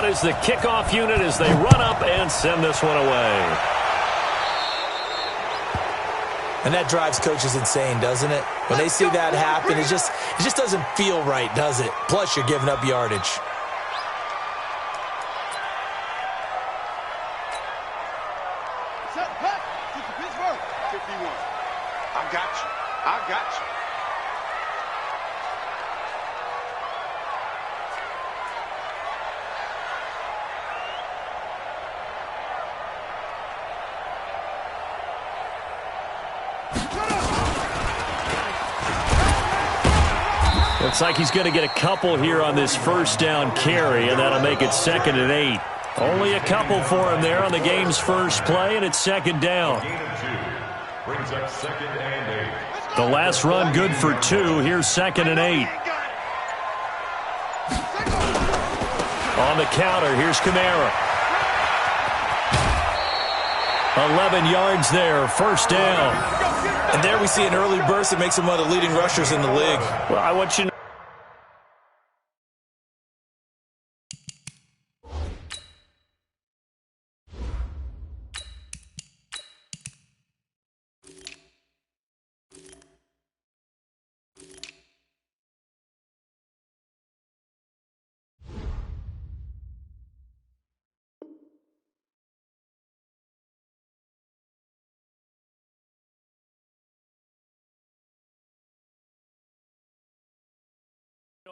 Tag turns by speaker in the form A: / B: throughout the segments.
A: out is the kickoff unit as they run up and send this one away.
B: And that drives coaches insane, doesn't it? When they see that happen, it just doesn't feel right, does it? Plus, you're giving up yardage.
C: I got you. I got you.
A: Looks like he's going to get a couple here on this first down carry, and that'll make it 2nd and 8. Only a couple for him there on the game's first play, and it's 2nd down.
D: Brings up 2nd and 8.
A: The last run good for 2. Here's 2nd and 8. On the counter, here's Kamara. 11 yards there, first down.
B: And there we see an early burst that makes him one of the leading rushers in the league.
A: Well, I want you to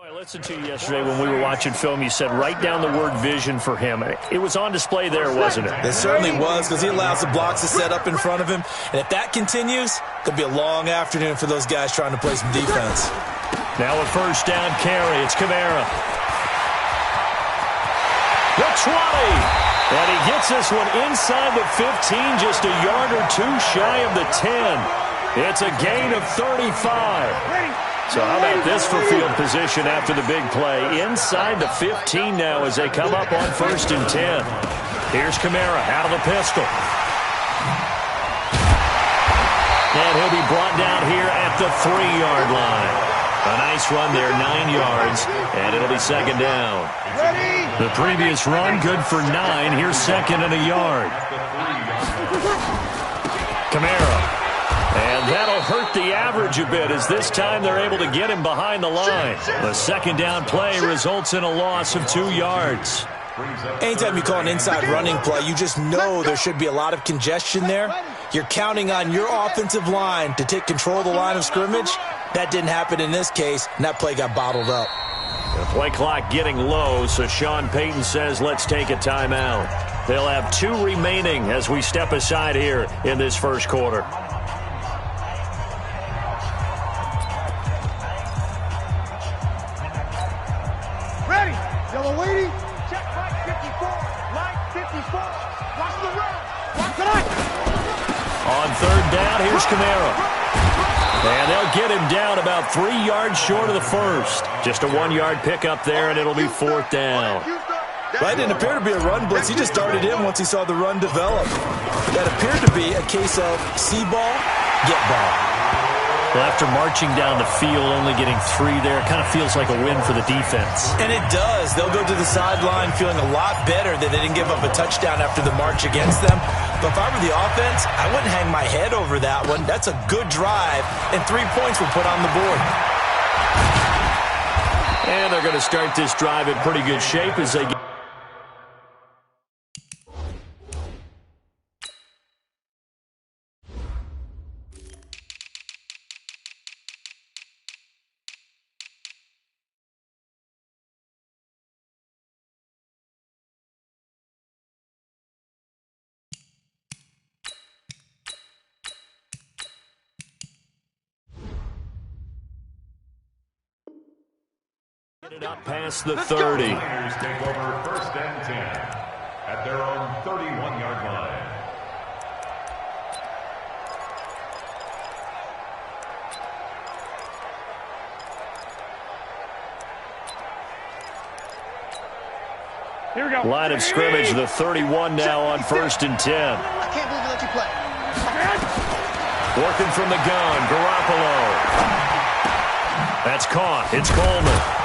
A: I listened to you yesterday when we were watching film. You said write down the word vision for him. It was on display there, wasn't it?
B: It certainly was, because he allows the blocks to set up in front of him. And if that continues, it could be a long afternoon for those guys trying to play some defense.
A: Now a first down carry. It's Kamara. The 20. And he gets this one inside the 15, just a yard or two shy of the 10. It's a gain of 35. So how about this for field position after the big play? Inside the 15 now as they come up on 1st and 10. Here's Kamara out of the pistol. And he'll be brought down here at the 3-yard line. A nice run there, 9 yards, and it'll be 2nd down. The previous run good for 9. Here's 2nd and a yard. Kamara. And that'll hurt the average a bit as this time they're able to get him behind the line. The 2nd down play results in a loss of 2 yards.
B: Anytime you call an inside running play, you just know there should be a lot of congestion there. You're counting on your offensive line to take control of the line of scrimmage. That didn't happen in this case, and that play got bottled up.
A: The play clock getting low, so Sean Payton says let's take a timeout. They'll have 2 remaining as we step aside here in this first quarter.
C: Yellow lady, check right 54, line 54, watch the run, watch the line.
A: On 3rd down, here's Kamara. And they'll get him down about 3 yards short of the first. Just a 1-yard pickup there, and it'll be 4th down.
B: That didn't appear to be a run blitz. He just darted in once he saw the run develop. That appeared to be a case of see ball, get ball.
A: Well, after marching down the field, only getting 3 there, it kind of feels like a win for the defense.
B: And it does. They'll go to the sideline feeling a lot better that they didn't give up a touchdown after the march against them. But if I were the offense, I wouldn't hang my head over that one. That's a good drive, and 3 points will put on the board.
A: And they're going to start this drive in pretty good shape as they get. Get it up past the 30.
D: Take over 1st and 10 at their own 31-yard line.
C: Here we go.
A: Line of scrimmage, the 31 now on 1st and 10.
C: I can't believe they let you play.
A: Working from the gun, Garoppolo. That's caught. It's Coleman.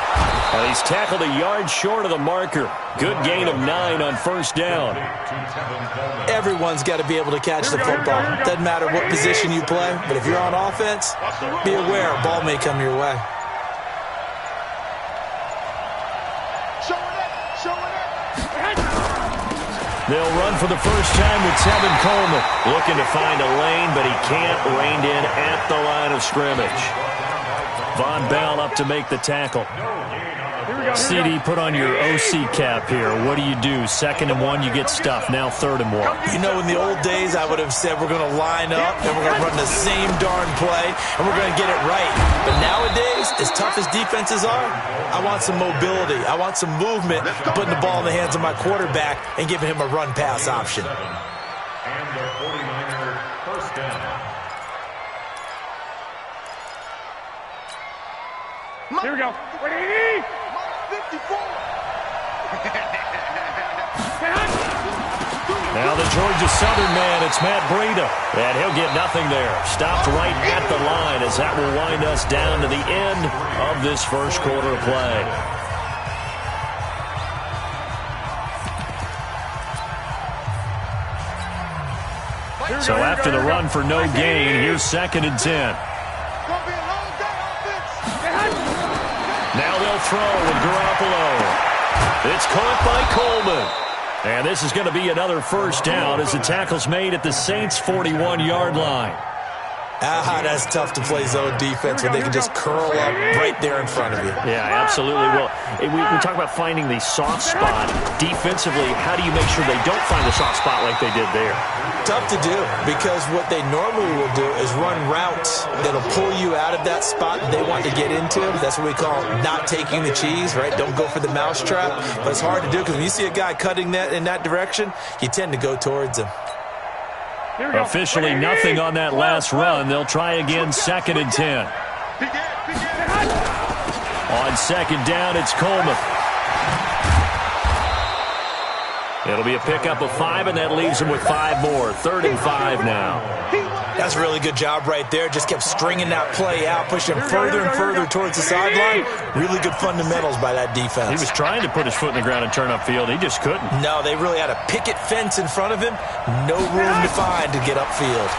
A: And he's tackled a yard short of the marker. Good gain of 9 on first down.
B: Everyone's got to be able to catch the football. Doesn't matter what position you play, but if you're on offense, be aware a ball may come your way.
A: They'll run for the first time with Tevin Coleman. Looking to find a lane, but he can't. Reined in at the line of scrimmage. Von Bell up to make the tackle. CD, put on your OC cap here. What do? 2nd and 1, you get stuffed. Now 3rd and 1.
B: You know, in the old days, I would have said we're going to line up and we're going to run the same darn play and we're going to get it right. But nowadays, as tough as defenses are, I want some mobility. I want some movement, putting the ball in the hands of my quarterback and giving him a run-pass option.
D: And the 49er first down.
C: Here we go. Ready? 54.
A: Now the Georgia Southern man, it's Matt Breida. And he'll get nothing there. Stopped right at the line as that will wind us down to the end of this first quarter of play. So after the run for no gain, here's 2nd and 10. Now they'll throw with Garoppolo. It's caught by Coleman. And this is going to be another first down as the tackle's made at the Saints' 41-yard line.
B: That's tough to play zone defense when they can just curl up right there in front of you.
A: Yeah, absolutely. Well, we talk about finding the soft spot. Defensively, how do you make sure they don't find the soft spot like they did there?
B: Tough to do, because what they normally will do is run routes that'll pull you out of that spot they want to get into. That's what we call not taking the cheese, right? Don't go for the mousetrap. But it's hard to do because when you see a guy cutting that in that direction, you tend to go towards him.
A: Officially nothing on that last run. They'll try again, 2nd and 10. On 2nd down, it's Coleman. It'll be a pickup of 5, and that leaves them with 5 more. 3rd and 5 now.
B: That's a really good job right there. Just kept stringing that play out, pushing him further and further towards the sideline. Really good fundamentals by that defense.
A: He was trying to put his foot in the ground and turn upfield. He just couldn't.
B: No, they really had a picket fence in front of him. No room to find to get upfield.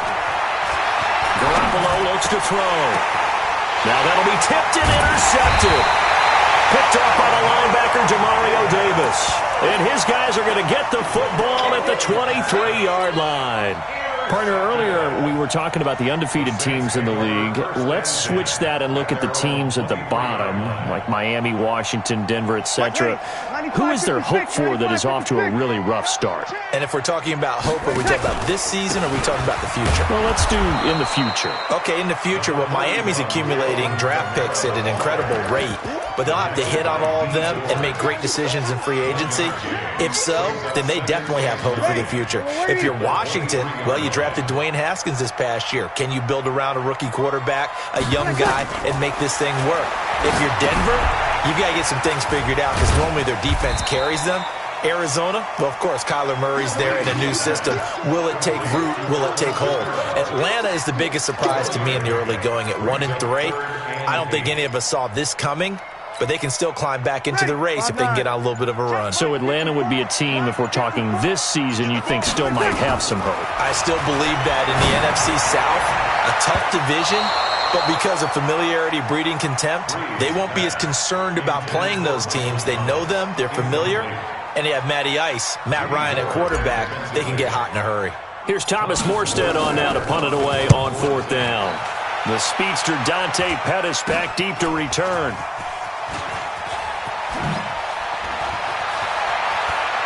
A: Garoppolo looks to throw. Now that'll be tipped and intercepted. Picked up by the linebacker, Demario Davis. And his guys are going to get the football at the 23-yard line. Partner, earlier we were talking about the undefeated teams in the league. Let's switch that and look at the teams at the bottom, like Miami, Washington, Denver, etc. Who is there hope for that is off to a really rough start?
B: And if we're talking about hope, are we talking about this season or are we talking about the future?
A: Well, let's do in the future.
B: Okay, in the future, well, Miami's accumulating draft picks at an incredible rate, but they'll have to hit on all of them and make great decisions in free agency. If so, then they definitely have hope for the future. If you're Washington, well, you drafted Dwayne Haskins this past year. Can you build around a rookie quarterback, a young guy, and make this thing work? If you're Denver, you've got to get some things figured out because normally their defense carries them. Arizona, well, of course, Kyler Murray's there in a new system. Will it take root? Will it take hold? Atlanta is the biggest surprise to me in the early going at 1-3. I don't think any of us saw this coming, but they can still climb back into the race if they can get on a little bit of a run.
A: So Atlanta would be a team, if we're talking this season, you think still might have some hope?
B: I still believe that in the NFC South, a tough division, but because of familiarity breeding contempt, they won't be as concerned about playing those teams. They know them, they're familiar, and they have Matty Ice, Matt Ryan at quarterback. They can get hot in a hurry.
A: Here's Thomas Morstead on now to punt it away on 4th down. The speedster Dante Pettis back deep to return.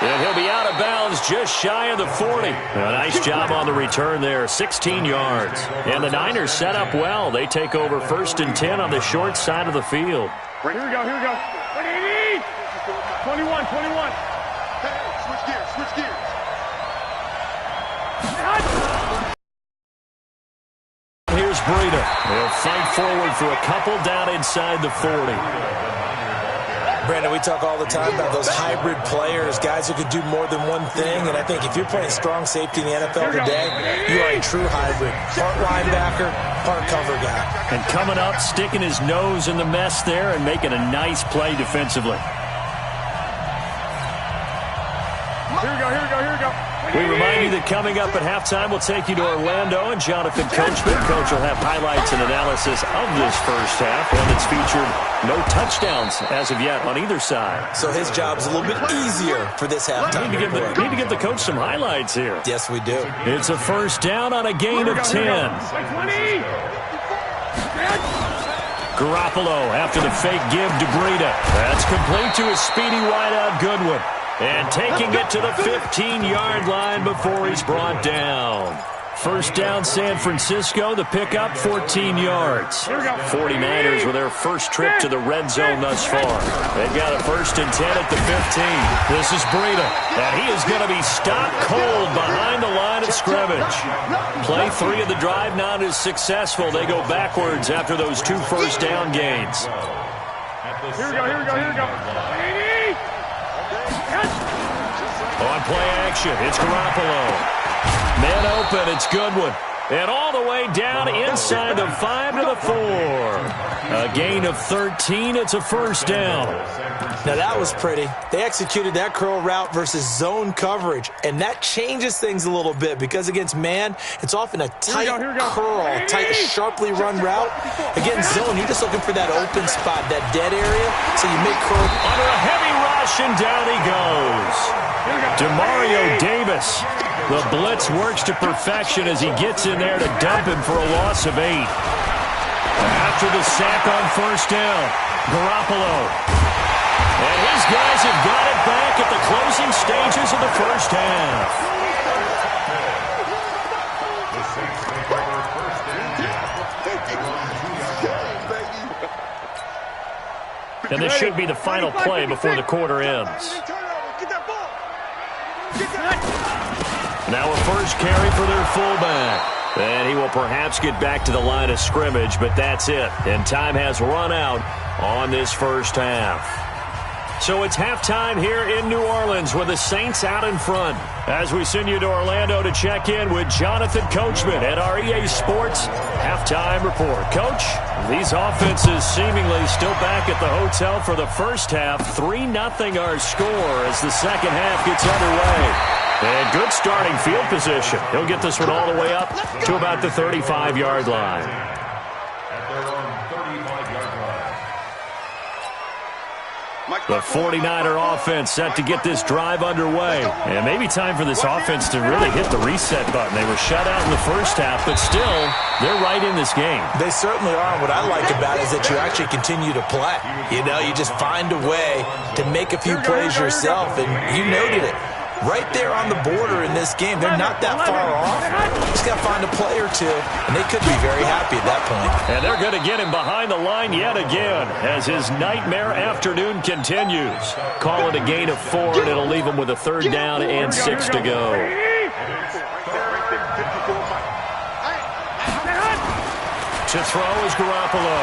A: And he'll be out of bounds just shy of the 40. A nice job on the return there, 16 yards. And the Niners set up well. They take over 1st and 10 on the short side of the field.
C: Here we go, here we go. 21. Hey, switch gears.
A: Here's Breida. They'll fight forward for a couple down inside the 40.
B: Brandon, we talk all the time about those hybrid players, guys who could do more than one thing, and I think if you're playing strong safety in the NFL today, you are a true hybrid. Part linebacker, part cover guy.
A: And coming up, sticking his nose in the mess there and making a nice play defensively.
C: Here we go, here we go, here we go.
A: We remind you that coming up at halftime, we'll take you to Orlando and Jonathan Coachman. Coach will have highlights and analysis of this first half, one that's featured no touchdowns as of yet on either side.
B: So his job's a little bit easier for this halftime.
A: Need to give the coach some highlights here.
B: Yes, we do.
A: It's a first down on a gain of 10. Garoppolo after the fake give to Breida. That's complete to his speedy wideout Goodwin. And taking it to the 15-yard line before he's brought down. First down, San Francisco. The pickup, 14 yards. 49ers with their first trip to the red zone thus far. They've got a 1st and 10 at the 15. This is Breida. And he is going to be stopped cold behind the line of scrimmage. Play 3 of the drive not as successful. They go backwards after those 2 first down gains.
C: Here we go, here we go, here we go.
A: On play action, it's Garoppolo. Man open, it's Goodwin. And all the way down inside the 5 to the 4. A gain of 13, it's a first down.
B: Now that was pretty. They executed that curl route versus zone coverage, and that changes things a little bit because against man, it's often a tight curl, tight, sharply run route. Against zone, you're just looking for that open spot, that dead area, so you make curl.
A: Under a heavy rush, and down he goes. Demario Davis. The blitz works to perfection as he gets in there to dump him for a loss of 8. After the sack on first down, Garoppolo. And his guys have got it back at the closing stages of the first half. And this should be the final play before the quarter ends. Now a first carry for their fullback. And he will perhaps get back to the line of scrimmage, but that's it. And time has run out on this first half. So it's halftime here in New Orleans with the Saints out in front. As we send you to Orlando to check in with Jonathan Coachman at our EA Sports Halftime Report. Coach, these offenses seemingly still back at the hotel for the first half. 3-0 our score as the second half gets underway. And good starting field position. He'll get this one all the way up to about the 35-yard line.
D: At their own 35-yard line.
A: The 49er offense set to get this drive underway. And maybe time for this offense to really hit the reset button. They were shut out in the first half, but still, they're right in this game.
B: They certainly are. What I like about it is that you actually continue to play. You know, you just find a way to make a few plays yourself, and you noted it. Right there on the border in this game. They're not that far off. Just got to find a play or two, and they could be very happy at that point.
A: And they're going to get him behind the line yet again as his nightmare afternoon continues. Call it a gain of 4, and it'll leave him with a 3rd down and 6 to go. To throw is Garoppolo.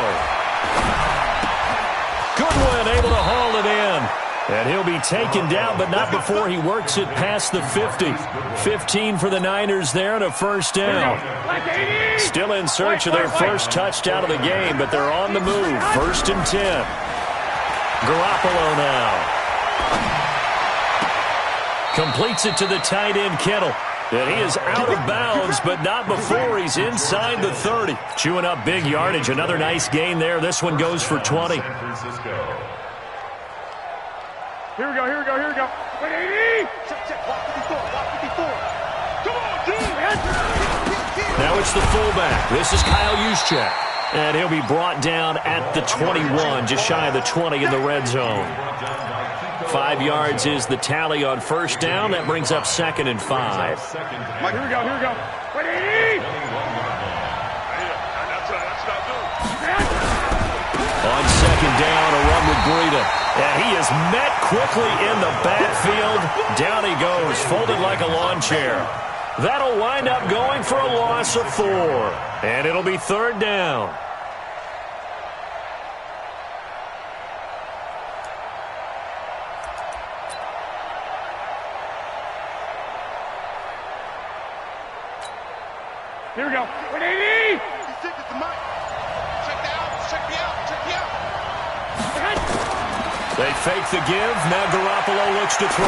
A: Goodwin able to haul it in. And he'll be taken down, but not before he works it past the 50. 15 for the Niners there and a first down. Still in search of their first touchdown of the game, but they're on the move. 1st and 10. Garoppolo now. Completes it to the tight end, Kittle. And he is out of bounds, but not before he's inside the 30. Chewing up big yardage. Another nice gain there. This one goes for 20.
C: Here we go, here we go, here we go. Wait, 80! Check, walk 54, walk 54. Come on, dude!
A: Now it's the fullback. This is Kyle Juszczyk. And he'll be brought down at the 21, just shy of the 20 in the red zone. 5 yards is the tally on first down. That brings up 2nd and 5.
C: Mike, here we go, here we go. Wait, 80!
A: On 2nd down, a run with Breida. And he is met quickly in the backfield. Down he goes, folded like a lawn chair. That'll wind up going for a loss of 4. And it'll be 3rd down.
C: Here we go. 180.
A: They fake the give. Now Garoppolo looks to throw.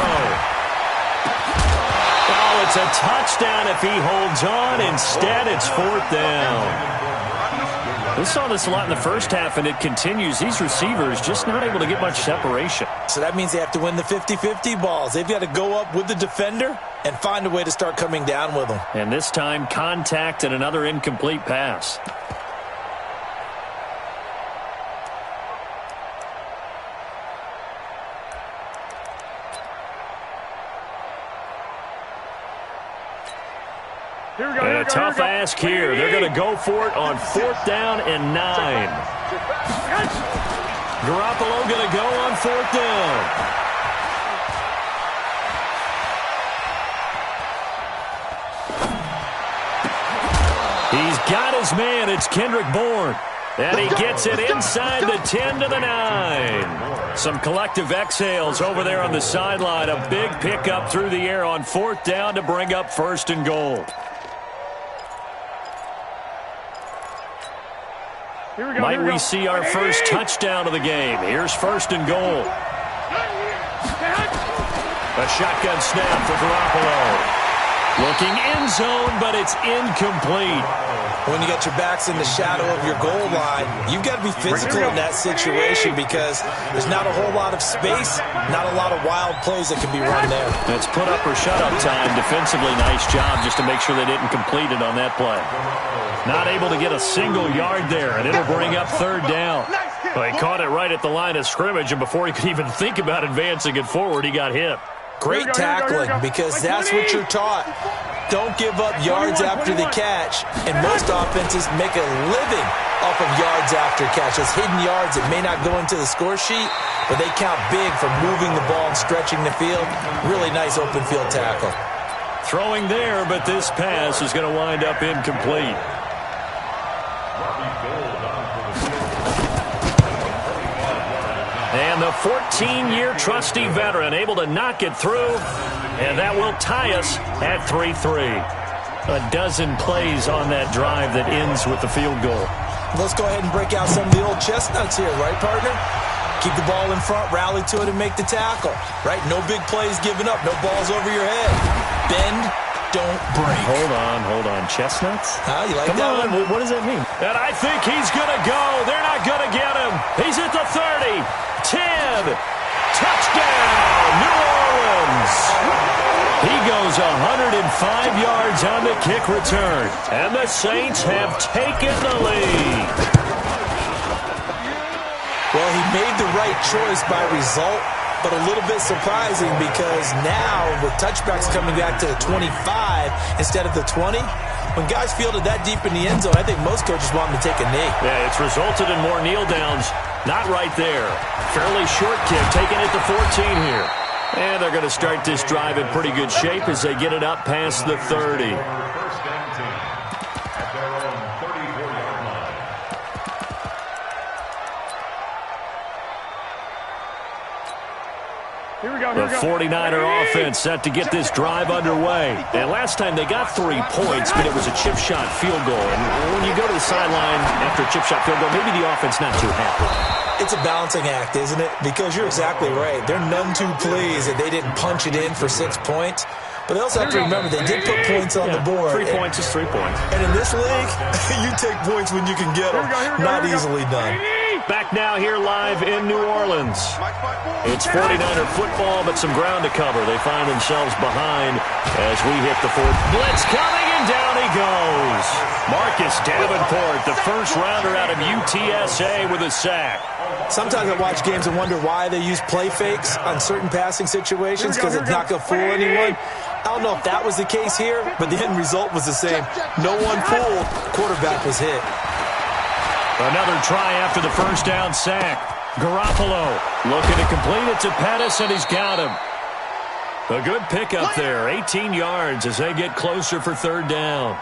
A: Oh, it's a touchdown if he holds on. Instead, it's 4th down. We saw this a lot in the first half, and it continues. These receivers just not able to get much separation.
B: So that means they have to win the 50-50 balls. They've got to go up with the defender and find a way to start coming down with them.
A: And this time, contact and another incomplete pass. And a tough ask here. They're going to go for it on 4th down and 9. Garoppolo going to go on 4th down. He's got his man. It's Kendrick Bourne. And he gets it inside the 10 to the 9. Some collective exhales over there on the sideline. A big pickup through the air on 4th down to bring up 1st and goal. Might we see our first touchdown of the game? Here's 1st and goal. A shotgun snap for Garoppolo. Looking end zone, but it's incomplete.
B: When you got your backs in the shadow of your goal line, you've got to be physical in that situation because there's not a whole lot of space, not a lot of wild plays that can be run there.
A: It's put up or shut up time. Defensively, nice job just to make sure they didn't complete it on that play. Not able to get a single yard there, and it'll bring up 3rd down. Well, he caught it right at the line of scrimmage, and before he could even think about advancing it forward, he got hit.
B: Great tackling because that's what you're taught. Don't give up yards after the catch, and most offenses make a living off of yards after catch. Those hidden yards that may not go into the score sheet, but they count big for moving the ball and stretching the field. Really nice open field tackle.
A: Throwing there, but this pass is going to wind up incomplete. And the 14-year trusty veteran able to knock it through, and that will tie us at 3-3. A dozen plays on that drive that ends with the field goal.
B: Let's go ahead and break out some of the old chestnuts here, right, partner? Keep the ball in front, rally to it, and make the tackle, right? No big plays given up, no balls over your head. Bend, don't break.
A: Hold on. Chestnuts?
B: You like
A: Come
B: that
A: on.
B: one?
A: What does that mean? And I think he's going to go. They're not going to get him. He's at the 30. 10. Touchdown, New Orleans. He goes 105 yards on the kick return. And the Saints have taken the lead.
B: Well, he made the right choice by result, but a little bit surprising because now with touchbacks coming back to the 25 instead of the 20, when guys fielded that deep in the end zone, I think most coaches want them to take a knee.
A: Yeah, it's resulted in more kneel downs. Not right there. Fairly short kick, taking it to 14 here. And they're going to start this drive in pretty good shape as they get it up past the 30. The 49er offense set to get this drive underway. And last time they got 3 points, but it was a chip shot field goal. And when you go to the sideline after a chip shot field goal, maybe the offense not too happy.
B: It's a balancing act, isn't it? Because you're exactly right. They're none too pleased that they didn't punch it in for 6 points. But they also have to remember they did put points on the board.
A: 3 points is 3 points.
B: And in this league, you take points when you can get them. Not easily done.
A: Back now here live in New Orleans. It's 49er football, but some ground to cover. They find themselves behind as we hit the 4th. Blitz coming, and down he goes. Marcus Davenport, the first rounder out of UTSA with a sack.
B: Sometimes I watch games and wonder why they use play fakes on certain passing situations because it's not going to fool anyone. I don't know if that was the case here, but the end result was the same. No one fooled. Quarterback was hit.
A: Another try after the first down sack. Garoppolo looking to complete it to Pettis, and he's got him. A good pickup there, 18 yards as they get closer for 3rd down.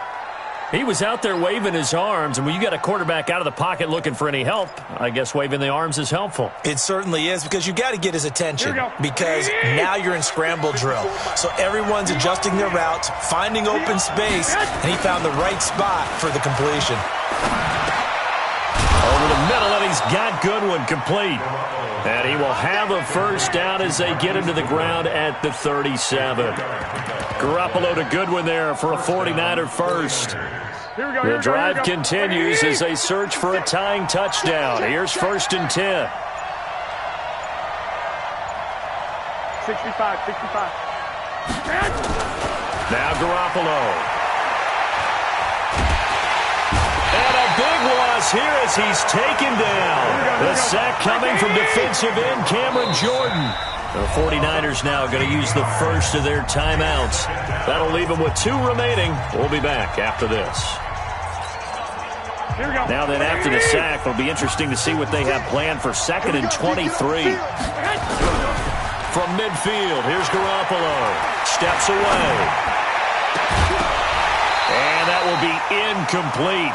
A: He was out there waving his arms, and when you got a quarterback out of the pocket looking for any help, I guess waving the arms is helpful.
B: It certainly is, because you got to get his attention, because now you're in scramble drill. So everyone's adjusting their routes, finding open space, and he found the right spot for the completion.
A: Over the middle, and he's got Goodwin complete. And he will have a first down as they get him to the ground at the 37. Garoppolo to Goodwin there for a 49er first. The drive continues as they search for a tying touchdown. Here's 1st and 10.
C: 65.
A: Now Garoppolo. And a big loss here as he's taken down. The sack coming from defensive end Cameron Jordan. The 49ers now going to use the first of their timeouts. That'll leave them with 2 remaining. We'll be back after this. Now then, after the sack, it'll be interesting to see what they have planned for 2nd and 23. From midfield, here's Garoppolo. Steps away. And that will be incomplete.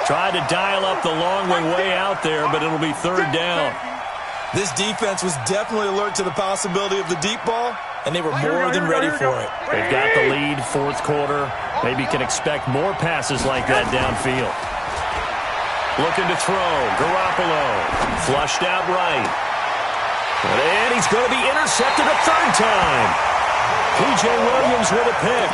A: Tried to dial up the long way out there, but it'll be 3rd down.
B: This defense was definitely alert to the possibility of the deep ball, and they were more than ready for it.
A: They've got the lead, 4th quarter. Maybe can expect more passes like that downfield. Looking to throw. Garoppolo. Flushed out right. And he's going to be intercepted a 3rd time. P.J. Williams with a pick.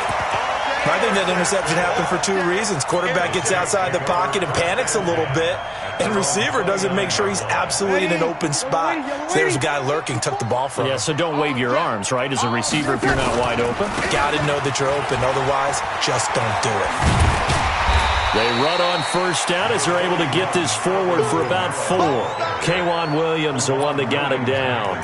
B: I think that interception happened for 2 reasons. Quarterback gets outside the pocket and panics a little bit, and receiver doesn't make sure he's absolutely in an open spot. So there's a guy lurking, took the ball from him.
A: Yeah, so don't wave your arms, right, as a receiver if you're not wide open.
B: Got to know that you're open. Otherwise, just don't do it.
A: They run on first down as they're able to get this forward for about 4. K'Wan Williams, the one that got him down.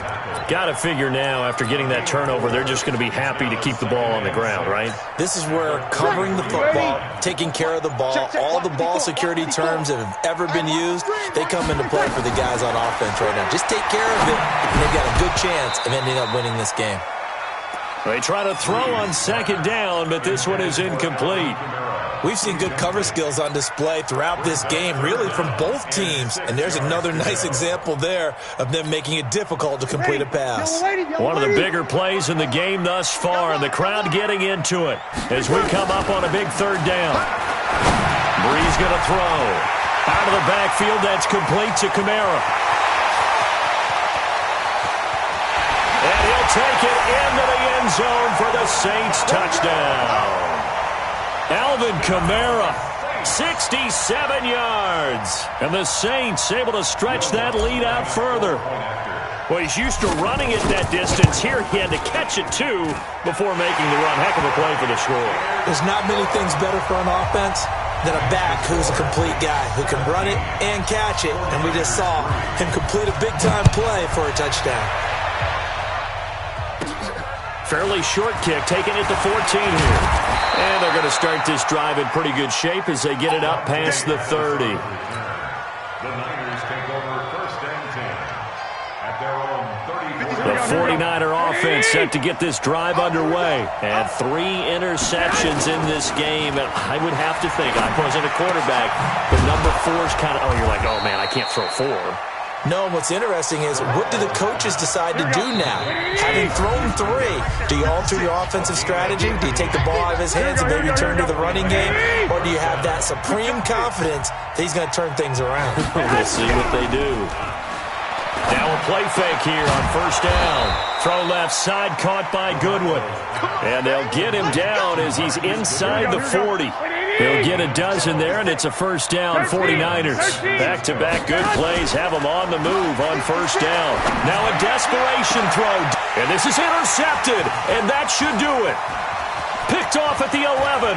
A: Got to figure now, after getting that turnover, they're just going to be happy to keep the ball on the ground, right?
B: This is where covering the football, taking care of the ball, all the ball security terms that have ever been used, they come into play for the guys on offense right now. Just take care of it, and they've got a good chance of ending up winning this game.
A: They try to throw on 2nd down, but this one is incomplete.
B: We've seen good cover skills on display throughout this game, really from both teams. And there's another nice example there of them making it difficult to complete a pass.
A: One of the bigger plays in the game thus far, and the crowd getting into it as we come up on a big 3rd down. Breeze going to throw. Out of the backfield, that's complete to Kamara. And he'll take it into the end zone for the Saints touchdown. Alvin Kamara, 67 yards. And the Saints able to stretch that lead out further. Well, he's used to running it that distance. Here he had to catch it, too, before making the run. Heck of a play for the score.
B: There's not many things better for an offense than a back who's a complete guy, who can run it and catch it. And we just saw him complete a big-time play for a touchdown.
A: Fairly short kick, taking it to 14 here. And they're going to start this drive in pretty good shape as they get it up past the 30.
D: The Niners take over 1st and 10 at their own 34.
A: The 49er offense set to get this drive underway. And 3 interceptions in this game. And I would have to think, I wasn't a quarterback, but number 4's kind of, oh, you're like, oh, man, I can't throw 4.
B: No, what's interesting is, what do the coaches decide to do now? Having thrown 3, do you alter your offensive strategy? Do you take the ball out of his hands and maybe turn to the running game? Or do you have that supreme confidence that he's going to turn things around?
A: We'll see what they do. Now a play fake here on 1st down. Throw left side, caught by Goodwin. And they'll get him down as he's inside the 40. They'll get a dozen there, and it's a 1st down, 49ers. Back-to-back good plays have them on the move on 1st down. Now a desperation throw, and this is intercepted, and that should do it. Picked off at the 11.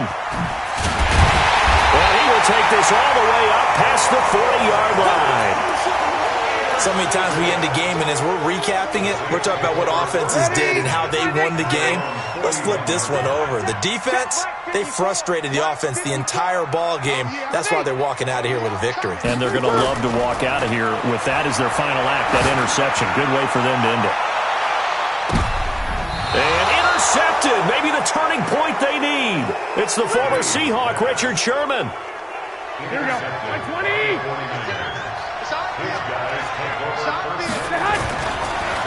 A: And he will take this all the way up past the 40-yard line.
B: So many times we end a game, and as we're recapping it, we're talking about what offenses did and how they won the game. Let's flip this one over. The defense, they frustrated the offense the entire ball game. That's why they're walking out of here with a victory.
A: And they're going to love to walk out of here with that as their final act, that interception. Good way for them to end it. And intercepted. Maybe the turning point they need. It's the former Seahawk, Richard Sherman.
C: Here we go. 120.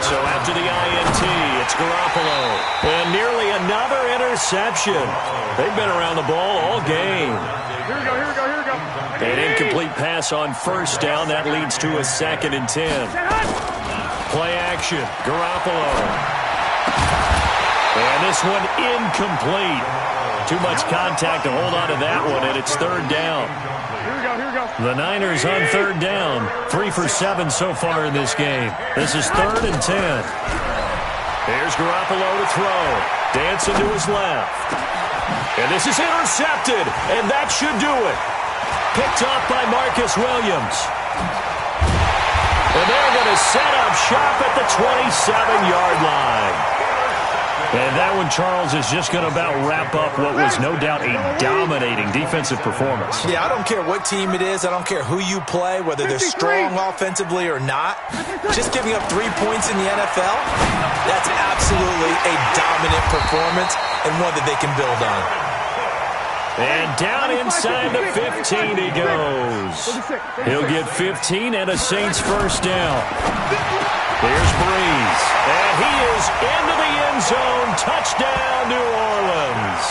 A: So after the INT, it's Garoppolo. And nearly another interception. They've been around the ball all game.
C: Here we go, here we go, here we go.
A: An incomplete pass on first down. That leads to a 2nd and 10. Play action. Garoppolo. And this one incomplete. Too much contact to hold on to that one, and it's 3rd down.
C: Here we go, here we go.
A: The Niners on 3rd down. 3 for 7 so far in this game. This is 3rd and 10. Here's Garoppolo to throw. Dancing to his left. And this is intercepted, and that should do it. Picked up by Marcus Williams. And they're going to set up shop at the 27-yard line. And that one, Charles, is just going to about wrap up what was no doubt a dominating defensive performance.
B: Yeah, I don't care what team it is. I don't care who you play, whether they're strong offensively or not. Just giving up 3 points in the NFL, that's absolutely a dominant performance and one that they can build on.
A: And down inside the 15 he goes. He'll get 15 and a Saints first down. Here's Breeze. And he is into the end zone. Touchdown, New Orleans.